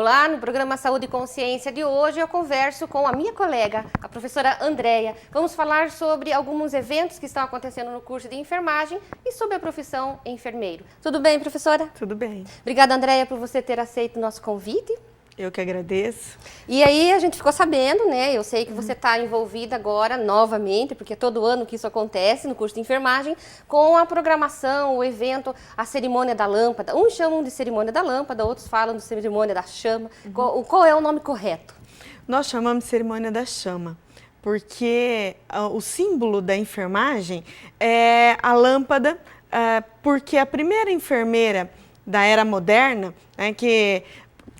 Olá, no programa Saúde e Consciência de hoje eu converso com a minha colega, a professora Andréia. Vamos falar sobre alguns eventos que estão acontecendo no curso de enfermagem e sobre a profissão enfermeiro. Tudo bem, professora? Tudo bem. Obrigada, Andréia, por você ter aceito o nosso convite. Eu que agradeço. E aí a gente ficou sabendo, né? Eu sei que você está envolvida agora novamente, porque é todo ano que isso acontece no curso de enfermagem, com a programação, o evento, a cerimônia da lâmpada. Uns chamam de cerimônia da lâmpada, outros falam de cerimônia da chama. Qual é o nome correto? Nós chamamos de cerimônia da chama, porque o símbolo da enfermagem é a lâmpada, porque a primeira enfermeira da era moderna, né,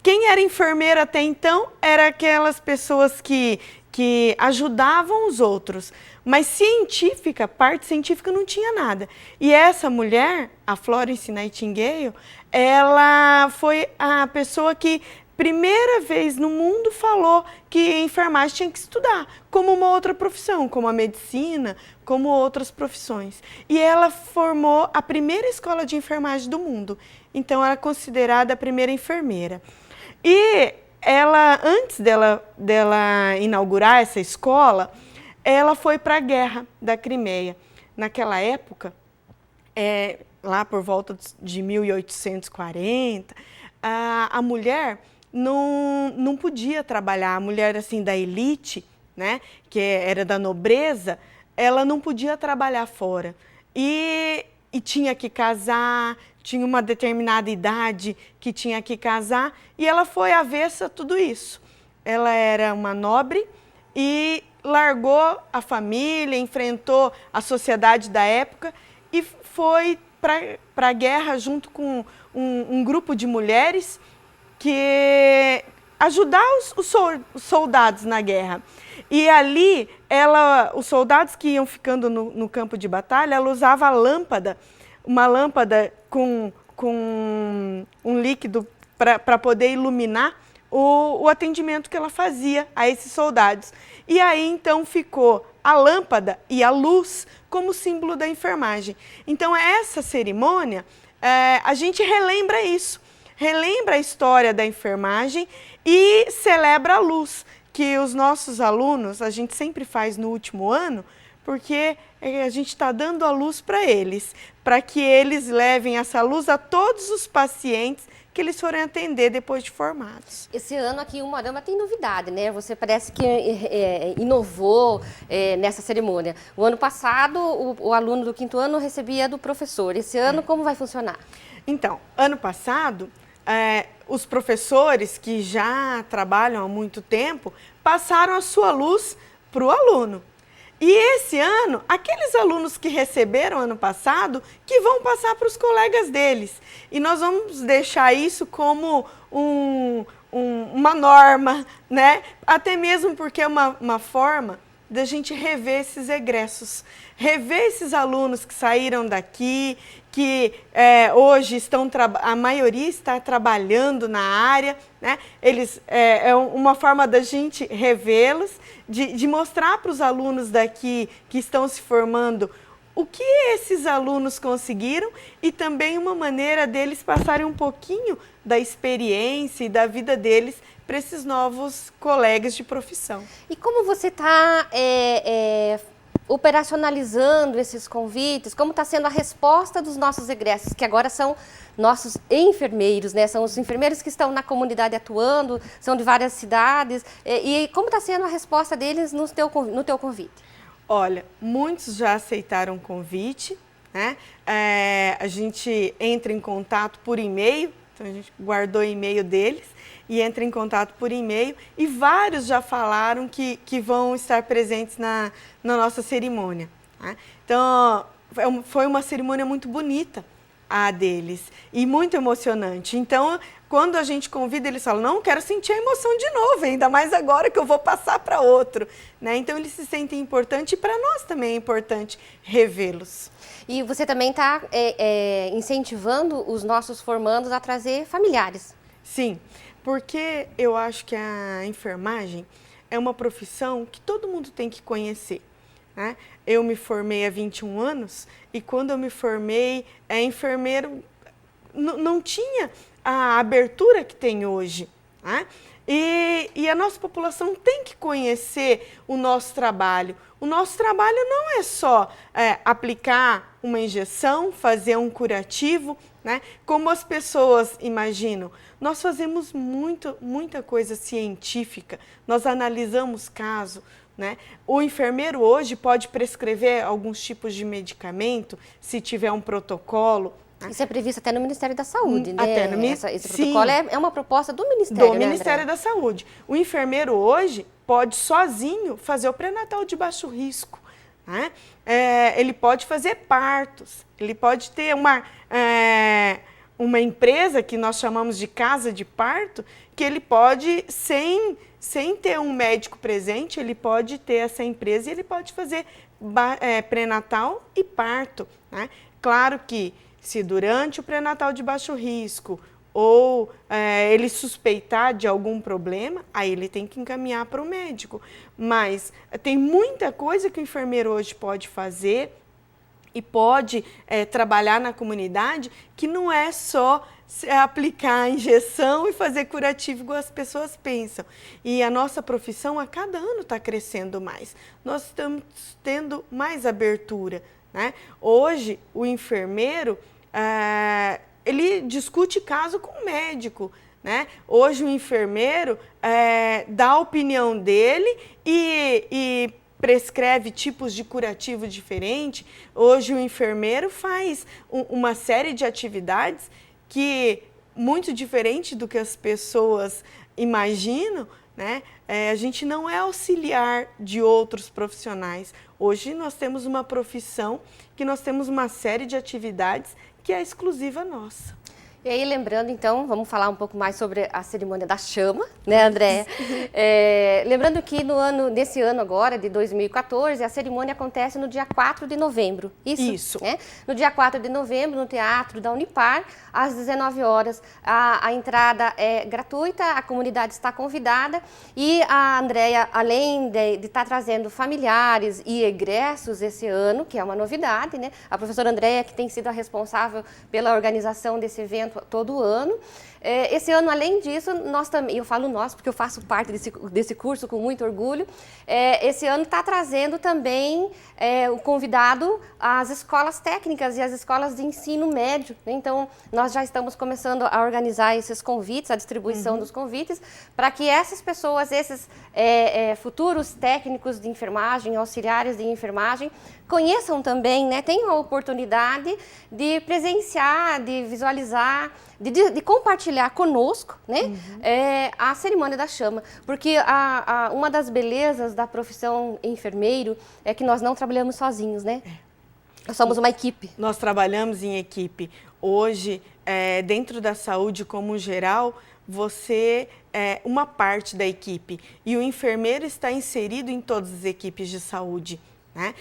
quem era enfermeira até então era aquelas pessoas que ajudavam os outros, mas parte científica não tinha nada. E essa mulher, a Florence Nightingale, ela foi a pessoa que primeira vez no mundo falou que a enfermagem tinha que estudar como uma outra profissão, como a medicina, como outras profissões. E ela formou a primeira escola de enfermagem do mundo, então ela é considerada a primeira enfermeira. E ela, antes dela inaugurar essa escola, ela foi para a guerra da Crimeia. Naquela época, lá por volta de 1840, a mulher não podia trabalhar. A mulher assim da elite, né, que era da nobreza, ela não podia trabalhar fora. E tinha que casar, tinha uma determinada idade que tinha que casar, e ela foi avessa a tudo isso. Ela era uma nobre e largou a família, enfrentou a sociedade da época e foi para a guerra junto com um grupo de mulheres que ajudar os soldados na guerra. E ali, os soldados que iam ficando no campo de batalha, ela usava a lâmpada, uma lâmpada com um líquido para poder iluminar o atendimento que ela fazia a esses soldados. E aí, então, ficou a lâmpada e a luz como símbolo da enfermagem. Então, essa cerimônia, a gente relembra isso, relembra a história da enfermagem e celebra a luz, que os nossos alunos, a gente sempre faz no último ano, porque a gente está dando a luz para eles, para que eles levem essa luz a todos os pacientes que eles forem atender depois de formados. Esse ano aqui em Umuarama tem novidade, né? Você parece que inovou nessa cerimônia. O ano passado, o aluno do 5º ano recebia do professor. Esse ano, como vai funcionar? Então, ano passado, os professores que já trabalham há muito tempo passaram a sua luz para o aluno. E esse ano, aqueles alunos que receberam ano passado, que vão passar para os colegas deles. E nós vamos deixar isso como uma norma, né? Até mesmo porque é uma forma da gente rever esses egressos, rever esses alunos que saíram daqui, que hoje a maioria está trabalhando na área, né? É uma forma da gente revê-los, de mostrar para os alunos daqui que estão se formando o que esses alunos conseguiram e também uma maneira deles passarem um pouquinho da experiência e da vida deles para esses novos colegas de profissão. E como você está operacionalizando esses convites? Como está sendo a resposta dos nossos egressos, que agora são nossos enfermeiros, né? São os enfermeiros que estão na comunidade atuando, são de várias cidades. E como está sendo a resposta deles no teu convite? Olha, muitos já aceitaram o convite, né? A gente entra em contato por e-mail, então a gente guardou o e-mail deles e entra em contato por e-mail, e vários já falaram que vão estar presentes na nossa cerimônia, né? Então, foi uma cerimônia muito bonita a deles e muito emocionante. Então, quando a gente convida, eles falam, não, quero sentir a emoção de novo, ainda mais agora que eu vou passar para outro, né? Então, eles se sentem importantes e para nós também é importante revê-los. E você também está incentivando os nossos formandos a trazer familiares. Sim, porque eu acho que a enfermagem é uma profissão que todo mundo tem que conhecer, né? Eu me formei há 21 anos e quando eu me formei, enfermeiro não tinha a abertura que tem hoje, né? E a nossa população tem que conhecer o nosso trabalho. O nosso trabalho não é só aplicar uma injeção, fazer um curativo, né? Como as pessoas imaginam. Nós fazemos muita coisa científica, nós analisamos caso, né? O enfermeiro hoje pode prescrever alguns tipos de medicamento, se tiver um protocolo. Isso é previsto até no Ministério da Saúde, né? Até no Esse protocolo é uma proposta do Ministério, do Ministério da Saúde. O enfermeiro hoje pode sozinho fazer o pré-natal de baixo risco, né? Ele pode fazer partos, ele pode ter uma empresa que nós chamamos de casa de parto, que ele pode, sem ter um médico presente, ele pode ter essa empresa e ele pode fazer pré-natal e parto, né? Claro que se durante o pré-natal de baixo risco ou ele suspeitar de algum problema, aí ele tem que encaminhar para o médico. Mas tem muita coisa que o enfermeiro hoje pode fazer e pode trabalhar na comunidade, que não é só aplicar a injeção e fazer curativo igual as pessoas pensam. E a nossa profissão a cada ano está crescendo mais. Nós estamos tendo mais abertura, né? Hoje o enfermeiro ele discute caso com o médico, né? Hoje o enfermeiro dá a opinião dele e prescreve tipos de curativo diferente. Hoje o enfermeiro faz uma série de atividades que, muito diferente do que as pessoas imaginam, né? A gente não é auxiliar de outros profissionais. Hoje nós temos uma profissão que nós temos uma série de atividades que é exclusiva nossa. E aí, lembrando, então, vamos falar um pouco mais sobre a cerimônia da chama, né, Andréia? Lembrando que nesse ano agora, de 2014, a cerimônia acontece no dia 4 de novembro. Isso. Né? No dia 4 de novembro, no Teatro da Unipar, às 19 horas. A entrada é gratuita, a comunidade está convidada e a Andréia, além de estar trazendo familiares e egressos esse ano, que é uma novidade, né? A professora Andréia, que tem sido a responsável pela organização desse evento todo ano. Esse ano, além disso, nós também, eu falo nós porque eu faço parte desse curso com muito orgulho, esse ano está trazendo também o convidado às escolas técnicas e às escolas de ensino médio, né? Então, nós já estamos começando a organizar esses convites, a distribuição dos convites, para que essas pessoas, esses futuros técnicos de enfermagem, auxiliares de enfermagem, conheçam também, né? Tenham a oportunidade de presenciar, de visualizar, de compartilhar conosco, né? A cerimônia da chama, porque uma das belezas da profissão enfermeiro é que nós não trabalhamos sozinhos, né? Nós somos uma equipe. Nós trabalhamos em equipe. Hoje, dentro da saúde como geral, você é uma parte da equipe e o enfermeiro está inserido em todas as equipes de saúde, né?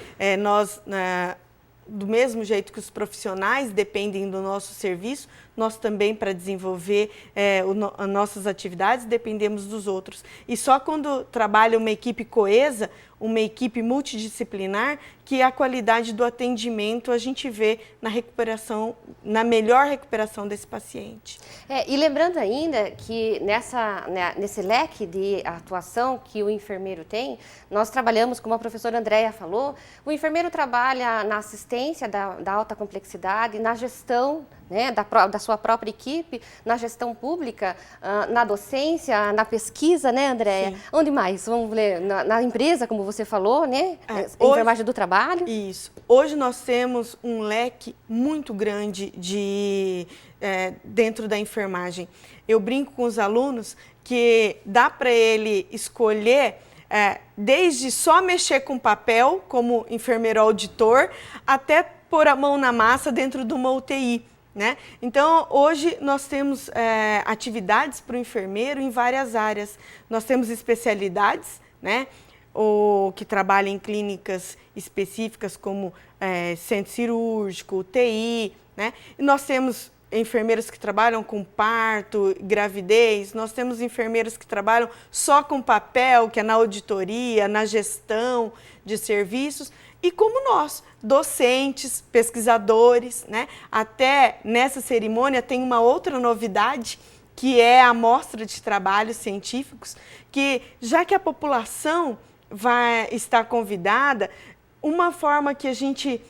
Do mesmo jeito que os profissionais dependem do nosso serviço, nós também, para desenvolver as nossas atividades, dependemos dos outros. E só quando trabalha uma equipe coesa, uma equipe multidisciplinar, que a qualidade do atendimento a gente vê na recuperação, na melhor recuperação desse paciente. E lembrando ainda que nesse leque de atuação que o enfermeiro tem, nós trabalhamos, como a professora Andréia falou, o enfermeiro trabalha na assistência da alta complexidade, na gestão, né, da sua própria equipe, na gestão pública, na docência, na pesquisa, né, Andréia? Onde mais? Vamos ler, na empresa, como você falou, né? Enfermagem do trabalho. Isso. Hoje nós temos um leque muito grande dentro da enfermagem. Eu brinco com os alunos que dá para ele escolher desde só mexer com papel, como enfermeiro auditor, até pôr a mão na massa dentro de uma UTI. Né? Então, hoje nós temos atividades para o enfermeiro em várias áreas. Nós temos especialidades, né? Que trabalha em clínicas específicas como centro cirúrgico, UTI, né? E nós temos enfermeiros que trabalham com parto, gravidez, nós temos enfermeiros que trabalham só com papel, que é na auditoria, na gestão de serviços, e como nós, docentes, pesquisadores, né? Até nessa cerimônia tem uma outra novidade, que é a amostra de trabalhos científicos, que já que a população vai estar convidada, uma forma que a gente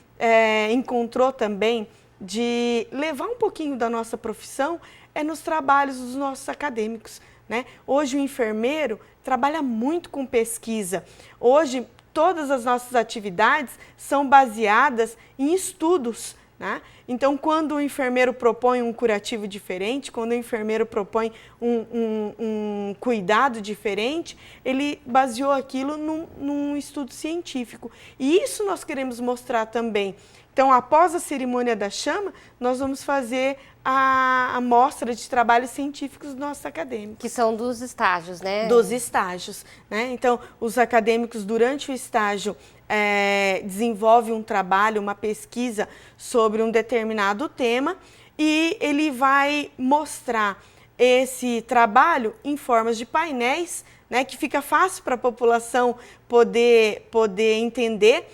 encontrou também de levar um pouquinho da nossa profissão é nos trabalhos dos nossos acadêmicos, né? Hoje o enfermeiro trabalha muito com pesquisa. Hoje todas as nossas atividades são baseadas em estudos, né? Então, quando o enfermeiro propõe um curativo diferente, quando o enfermeiro propõe um cuidado diferente, ele baseou aquilo num estudo científico. E isso nós queremos mostrar também. Então, após a cerimônia da chama, nós vamos fazer a amostra de trabalhos científicos dos nossos acadêmicos. Que são dos estágios, né? Dos estágios, né? Então, os acadêmicos, durante o estágio, desenvolvem um trabalho, uma pesquisa sobre um determinado tema e ele vai mostrar esse trabalho em formas de painéis, né? Que fica fácil para a população poder entender.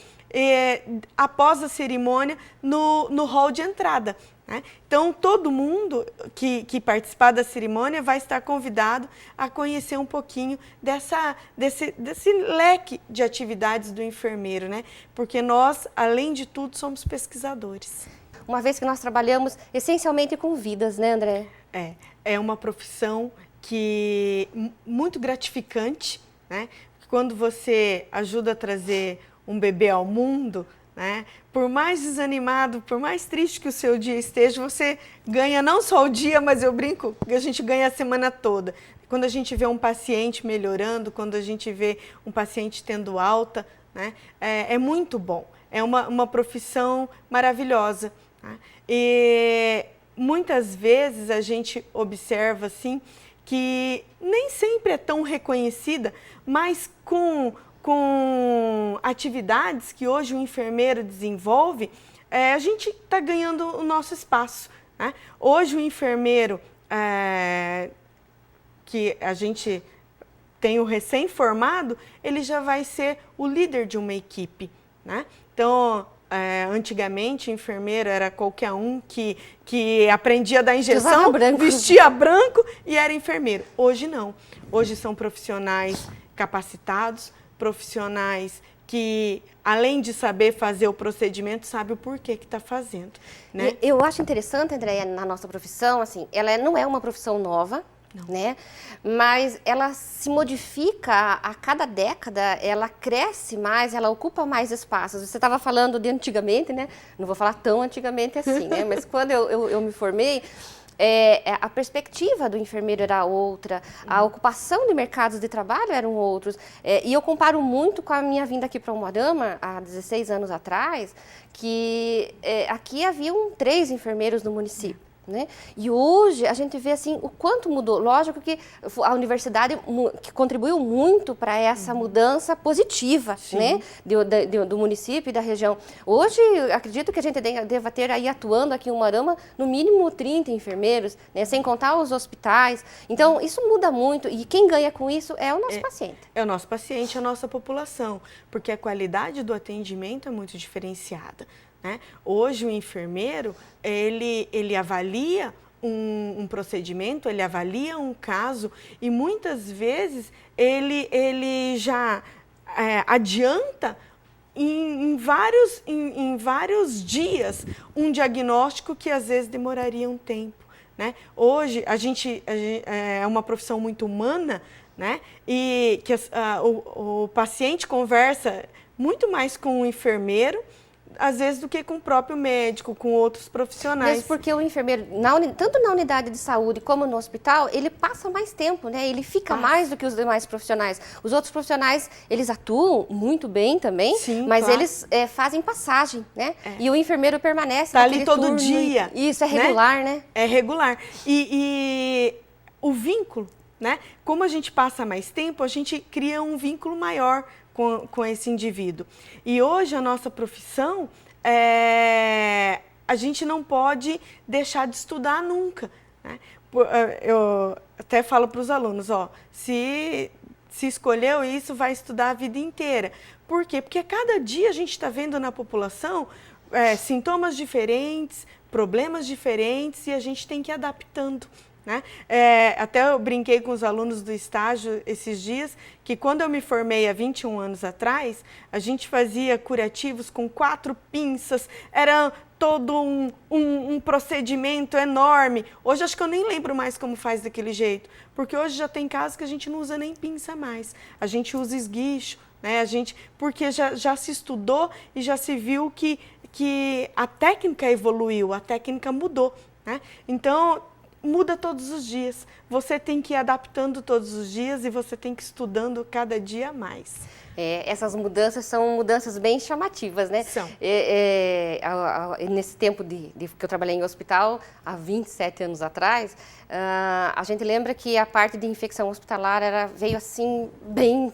Após a cerimônia no hall de entrada, né? Então, todo mundo que participar da cerimônia vai estar convidado a conhecer um pouquinho desse leque de atividades do enfermeiro, né? Porque nós, além de tudo, somos pesquisadores. Uma vez que nós trabalhamos essencialmente com vidas, né, André? É uma profissão muito gratificante, né? Quando você ajuda a trazer um bebê ao mundo, né? Por mais desanimado, por mais triste que o seu dia esteja, você ganha não só o dia, mas eu brinco que a gente ganha a semana toda. Quando a gente vê um paciente melhorando, quando a gente vê um paciente tendo alta, né? É muito bom. É uma profissão maravilhosa, né? E muitas vezes a gente observa assim que nem sempre é tão reconhecida, mas com atividades que hoje o enfermeiro desenvolve, a gente está ganhando o nosso espaço, né? Hoje o enfermeiro, que a gente tem o recém-formado, ele já vai ser o líder de uma equipe, né? Então, antigamente, o enfermeiro era qualquer um que aprendia a dar injeção, vestia branco e era enfermeiro. Hoje não. Hoje são profissionais capacitados, profissionais que, além de saber fazer o procedimento, sabe o porquê que está fazendo, né? Eu acho interessante, Andréia, na nossa profissão, assim, ela não é uma profissão nova, né? Mas ela se modifica a cada década, ela cresce mais, ela ocupa mais espaços. Você estava falando de antigamente, né? Não vou falar tão antigamente assim, né? Mas quando eu me formei, a perspectiva do enfermeiro era outra, a ocupação de mercados de trabalho eram outros. E eu comparo muito com a minha vinda aqui para Umuarama, há 16 anos atrás, que aqui haviam 3 enfermeiros no município. Né? E hoje a gente vê assim o quanto mudou. Lógico que a universidade que contribuiu muito para essa mudança positiva, né? do município e da região. Hoje, acredito que a gente deva ter aí atuando aqui em Umuarama no mínimo 30 enfermeiros, né? Sem contar os hospitais. Então, isso muda muito e quem ganha com isso é o nosso paciente. É o nosso paciente, é a nossa população, porque a qualidade do atendimento é muito diferenciada, né? Hoje o enfermeiro, ele avalia um procedimento, ele avalia um caso e muitas vezes ele já adianta em vários dias um diagnóstico que às vezes demoraria um tempo, né? Hoje a gente é uma profissão muito humana, né? E que o paciente conversa muito mais com o enfermeiro, às vezes, do que com o próprio médico, com outros profissionais. Mesmo porque o enfermeiro, tanto na unidade de saúde como no hospital, ele passa mais tempo, né? Ele fica mais do que os demais profissionais. Os outros profissionais, eles atuam muito bem também, mas eles fazem passagem, né? E o enfermeiro permanece tá ali todo dia. Isso, é regular, né? É regular. E o vínculo, né? Como a gente passa mais tempo, a gente cria um vínculo maior com esse indivíduo. E hoje a nossa profissão, a gente não pode deixar de estudar nunca, né? Eu até falo para os alunos, se escolheu isso, vai estudar a vida inteira. Por quê? Porque cada dia a gente está vendo na população sintomas diferentes, problemas diferentes e a gente tem que ir adaptando, né? Até eu brinquei com os alunos do estágio esses dias, que quando eu me formei há 21 anos atrás, a gente fazia curativos com 4 pinças, era todo um procedimento enorme. Hoje acho que eu nem lembro mais como faz daquele jeito, porque hoje já tem casos que a gente não usa nem pinça mais, a gente usa esguicho, né? Porque já se estudou e já se viu que a técnica evoluiu, a técnica mudou, né? Então, muda todos os dias. Você tem que ir adaptando todos os dias e você tem que ir estudando cada dia mais. Essas mudanças são mudanças bem chamativas, né? São. Nesse tempo que eu trabalhei em hospital, há 27 anos atrás, a gente lembra que a parte de infecção hospitalar veio assim, bem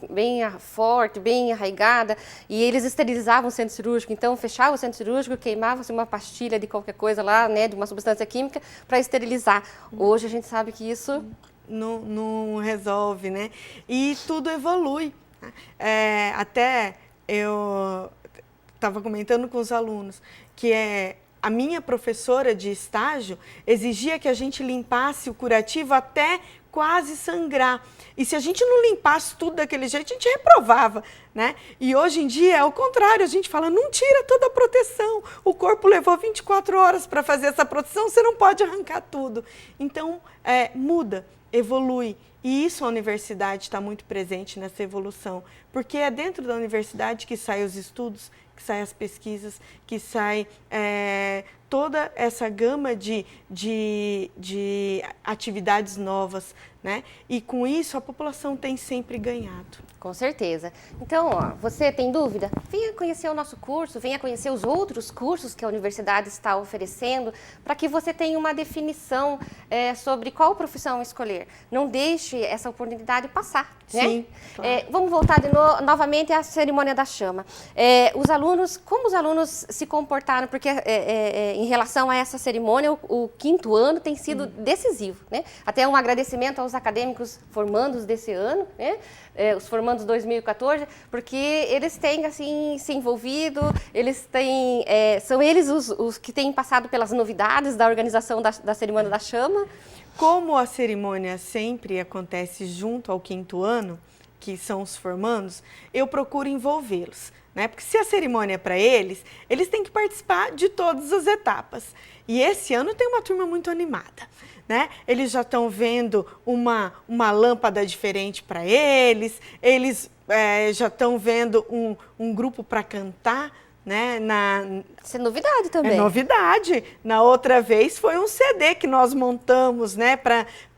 forte, bem arraigada, e eles esterilizavam o centro cirúrgico, então fechava o centro cirúrgico, queimava-se uma pastilha de qualquer coisa lá, né, de uma substância química, para esterilizar. Hoje a gente sabe que isso não resolve, né? E tudo evolui. Até eu estava comentando com os alunos que a minha professora de estágio exigia que a gente limpasse o curativo até quase sangrar. E se a gente não limpasse tudo daquele jeito, a gente reprovava, né? E hoje em dia é o contrário, a gente fala, não tira toda a proteção, o corpo levou 24 horas para fazer essa proteção, você não pode arrancar tudo. Então, muda, evolui. E isso a universidade está muito presente nessa evolução, porque é dentro da universidade que saem os estudos, que saem as pesquisas, que sai toda essa gama de atividades novas, né? E com isso a população tem sempre ganhado. Com certeza. Então, você tem dúvida? Venha conhecer o nosso curso, venha conhecer os outros cursos que a universidade está oferecendo, para que você tenha uma definição sobre qual profissão escolher. Não deixe essa oportunidade passar, né? Sim, claro. Vamos voltar novamente à cerimônia da chama. Como os alunos se comportaram? Porque em relação a essa cerimônia, o 5º ano tem sido decisivo, né? Até um agradecimento aos acadêmicos formandos desse ano, né? Os formandos 2014, porque eles têm assim se envolvido, são eles os que têm passado pelas novidades da organização da cerimônia da chama. Como a cerimônia sempre acontece junto ao 5º ano, que são os formandos, eu procuro envolvê-los, né? Porque se a cerimônia é para eles têm que participar de todas as etapas. E esse ano tem uma turma muito animada, né? Eles já estão vendo uma lâmpada diferente para eles já estão vendo um grupo para cantar, né? Isso é novidade também. É novidade. Na outra vez foi um CD que nós montamos, né?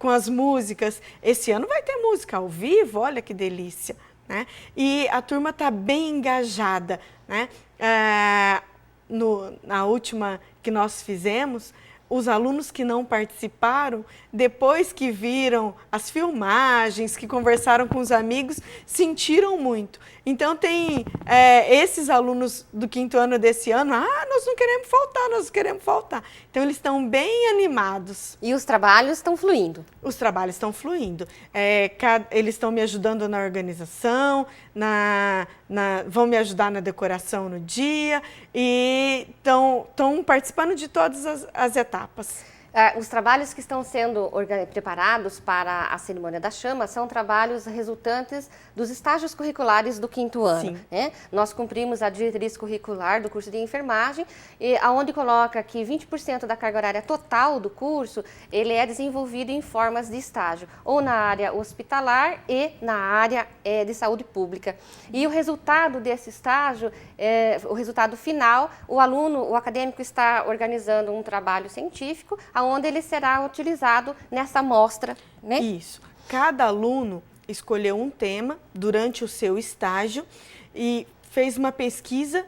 Com as músicas. Esse ano vai ter música ao vivo, olha que delícia, né? E a turma está bem engajada, né? Na última que nós fizemos, os alunos que não participaram, depois que viram as filmagens, que conversaram com os amigos, sentiram muito. Então, tem esses alunos do 5º ano desse ano, nós não queremos faltar, nós queremos faltar. Então, eles estão bem animados. E os trabalhos estão fluindo? Os trabalhos estão fluindo. Eles estão me ajudando na organização, vão me ajudar na decoração no dia e estão participando de todas as etapas. Os trabalhos que estão sendo preparados para a cerimônia da chama são trabalhos resultantes dos estágios curriculares do 5º ano. Né? Nós cumprimos a diretriz curricular do curso de enfermagem, onde coloca que 20% da carga horária total do curso ele é desenvolvido em formas de estágio, ou na área hospitalar e na área de saúde pública. E o resultado desse estágio, o resultado final, o acadêmico está organizando um trabalho científico, onde ele será utilizado nessa mostra, né? Isso. Cada aluno escolheu um tema durante o seu estágio e fez uma pesquisa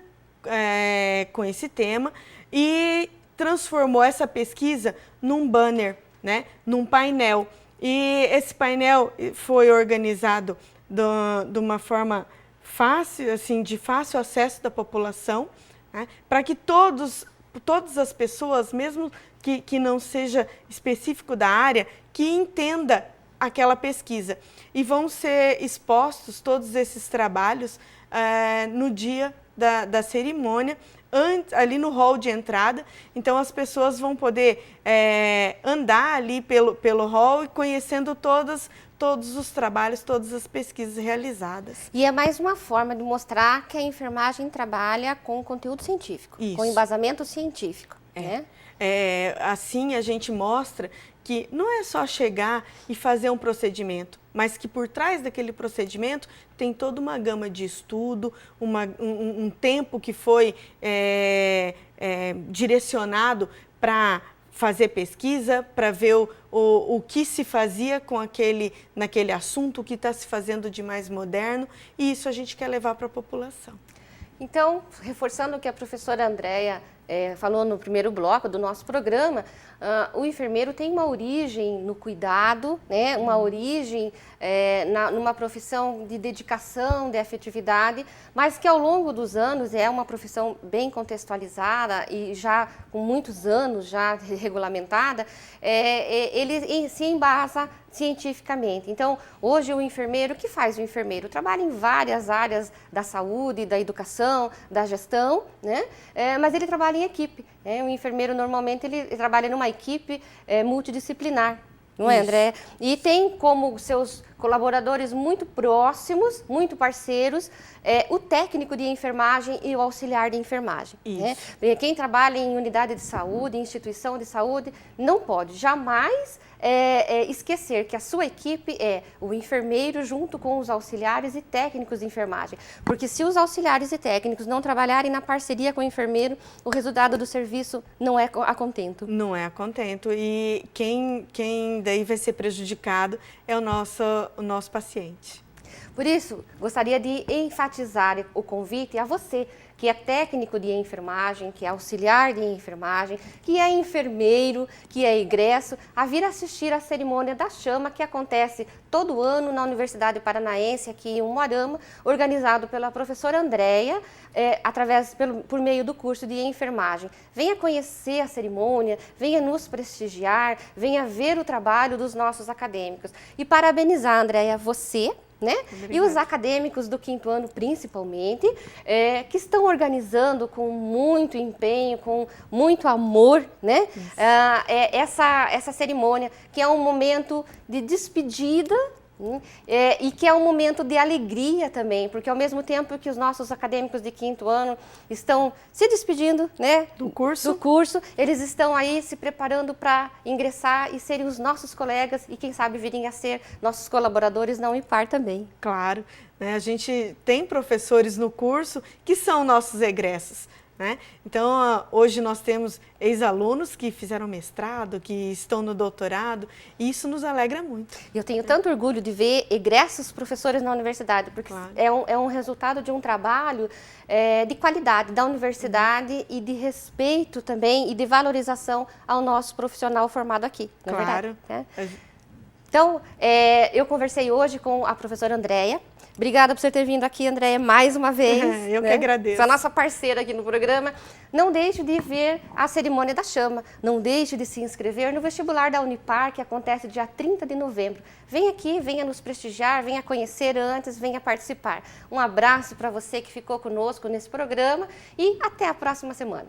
com esse tema e transformou essa pesquisa num banner, né? Num painel. E esse painel foi organizado de uma forma fácil, assim, de fácil acesso da população, né? Para que todas as pessoas, mesmo que não seja específico da área, que entenda aquela pesquisa. E vão ser expostos todos esses trabalhos no dia da cerimônia, ali no hall de entrada, então as pessoas vão poder andar ali pelo hall e conhecendo todos os trabalhos, todas as pesquisas realizadas. E é mais uma forma de mostrar que a enfermagem trabalha com conteúdo científico, com embasamento científico. Né? Assim a gente mostra que não é só chegar e fazer um procedimento, mas que por trás daquele procedimento tem toda uma gama de estudo, um tempo que foi direcionado para fazer pesquisa, para ver o que se fazia naquele assunto, o que está se fazendo de mais moderno, e isso a gente quer levar para a população. Então, reforçando o que a professora Andréia falou no primeiro bloco do nosso programa, o enfermeiro tem uma origem no cuidado, né? Uma origem numa profissão de dedicação, de afetividade, mas que ao longo dos anos é uma profissão bem contextualizada e já com muitos anos já regulamentada, ele se embasa cientificamente. Então, hoje o enfermeiro, o que faz o enfermeiro? Trabalha em várias áreas da saúde, da educação, da gestão, né? Mas ele trabalha em equipe. O enfermeiro normalmente ele trabalha numa equipe multidisciplinar, não é, André? E tem como seus colaboradores muito próximos, muito parceiros, o técnico de enfermagem e o auxiliar de enfermagem. Né? Quem trabalha em unidade de saúde, em instituição de saúde, não pode jamais esquecer que a sua equipe é o enfermeiro junto com os auxiliares e técnicos de enfermagem. Porque se os auxiliares e técnicos não trabalharem na parceria com o enfermeiro, o resultado do serviço não é a contento. Não é a contento. E quem daí vai ser prejudicado é o nosso paciente. Por isso, gostaria de enfatizar o convite a você, que é técnico de enfermagem, que é auxiliar de enfermagem, que é enfermeiro, que é egresso, a vir assistir à cerimônia da chama que acontece todo ano na Universidade Paranaense, aqui em Umuarama, organizado pela professora Andréia, por meio do curso de enfermagem. Venha conhecer a cerimônia, venha nos prestigiar, venha ver o trabalho dos nossos acadêmicos. E parabenizar, Andréia, você, né? E os acadêmicos do 5º ano, principalmente, que estão organizando com muito empenho, com muito amor, né? Essa cerimônia, que é um momento de despedida, e que é um momento de alegria também, porque ao mesmo tempo que os nossos acadêmicos de 5º ano estão se despedindo, né, do curso, eles estão aí se preparando para ingressar e serem os nossos colegas e quem sabe virem a ser nossos colaboradores na Unipar também. Claro, né, a gente tem professores no curso que são nossos egressos. Né? Então, hoje nós temos ex-alunos que fizeram mestrado, que estão no doutorado, e isso nos alegra muito. Eu tenho tanto orgulho de ver egressos professores na universidade, porque é um resultado de um trabalho de qualidade da universidade e de respeito também e de valorização ao nosso profissional formado aqui, não é verdade? Né? Então, eu conversei hoje com a professora Andréia. Obrigada por você ter vindo aqui, Andréia, mais uma vez. Eu que agradeço. Você é a nossa parceira aqui no programa. Não deixe de ver a cerimônia da chama. Não deixe de se inscrever no vestibular da Unipar, que acontece dia 30 de novembro. Venha aqui, venha nos prestigiar, venha conhecer antes, venha participar. Um abraço para você que ficou conosco nesse programa e até a próxima semana.